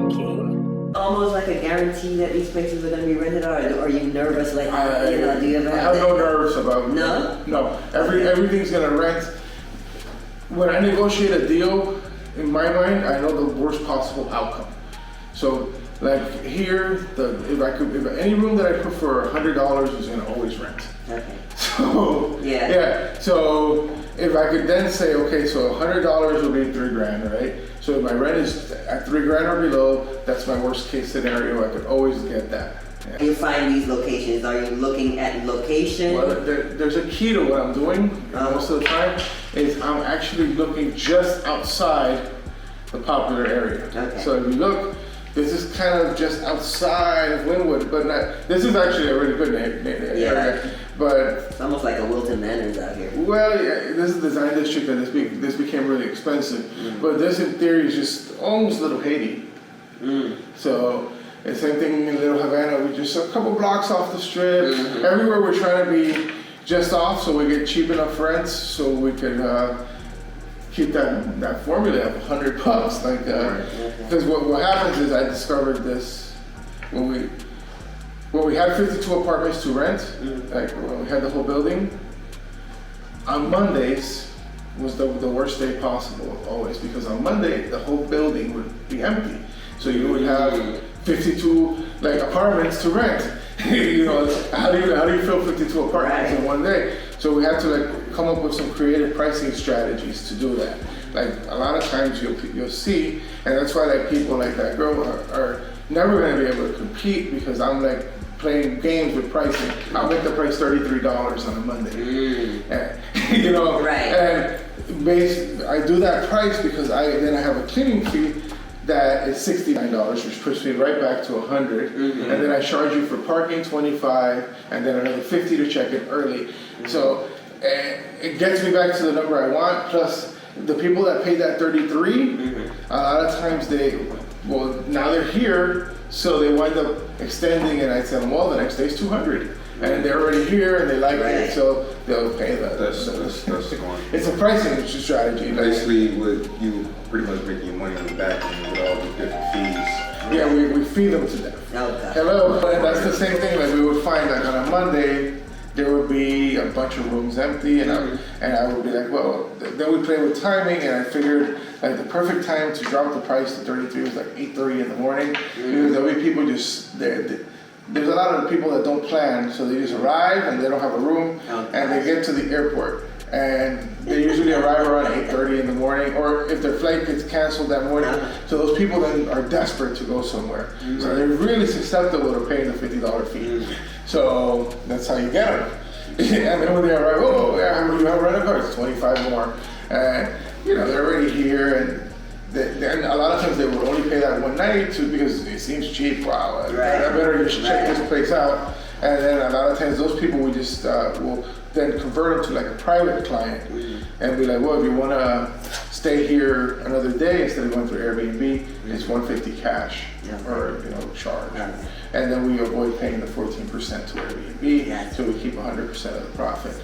thinking. Almost like a guarantee that these places are going to be rented out, or are you nervous? Like, do you ever I have have no that? nerves about No? No. Everything's gonna rent. When I negotiate a deal, in my mind, I know the worst possible outcome. So, like here, if any room that I put for $100 is gonna always rent. Okay. So Yeah. So if I could then say, okay, so $100 will be $3,000, right? So if my rent is at $3,000 or below, that's my worst case scenario. I could always get that. Yeah. You find these locations. Are you looking at location? Well, there's a key to what I'm doing most of the time. Is I'm actually looking just outside the popular area. Okay. So if you look, this is kind of just outside of Wynwood, but not. This is actually a really good area. But It's almost like a Wilton Manors out here. well, yeah, this is a design district, and this became really expensive. But this, in theory, is just almost Little Haiti. So. And same thing in Little Havana, we just a couple blocks off the strip. Everywhere we're trying to be just off so we get cheap enough rents so we can keep that formula of $100. Like, because what happens is I discovered this when we had 52 apartments to rent, like when we had the whole building. On Mondays was the worst day possible always, because on Monday the whole building would be empty. So you would have 52 like apartments to rent. You know, how do you fill 52 apartments in one day? So we had to like come up with some creative pricing strategies to do that. Like a lot of times you'll see, and that's why like people like that girl are never going to be able to compete, because I'm like playing games with pricing. I'll make the price $33 on a Monday. And, you know, and I do that price because then I have a cleaning fee that is $69, which puts me right back to $100, and then I charge you for parking $25, and then another $50 to check in early. So it gets me back to the number I want. Plus, the people that pay that $33, a lot of times now they're here, so they wind up extending, and I tell them, well, the next day is $200. And they're already here and they like it, so they'll pay that. That's going. It's a pricing strategy. Basically, with you pretty much making your money on the back end with all the different fees. Yeah, we feed them to death. Okay. Hello, and that's the same thing. Like we would find, like on a Monday, there would be a bunch of rooms empty, and I would be like, well, then we play with timing, and I figured like the perfect time to drop the price to 33 was like 8:30 in the morning, because there'll be people just there. There's a lot of people that don't plan, so they just arrive and they don't have a room, and they get to the airport, and they usually arrive around 8:30 in the morning, or if their flight gets canceled that morning. So those people then are desperate to go somewhere, so they're really susceptible to paying the $50 fee. So that's how you get them. And then when they arrive, you have rental cars, 25 more, and you know they're already here, and then a lot of times they will only pay that one night too, because it seems cheap. Wow, I better just check this place out. And then a lot of times those people we just will then convert them to like a private client, and be like, well, if you want to stay here another day instead of going through Airbnb, it's $150 cash or charge. And then we avoid paying the 14% to Airbnb, so we keep 100% of the profit.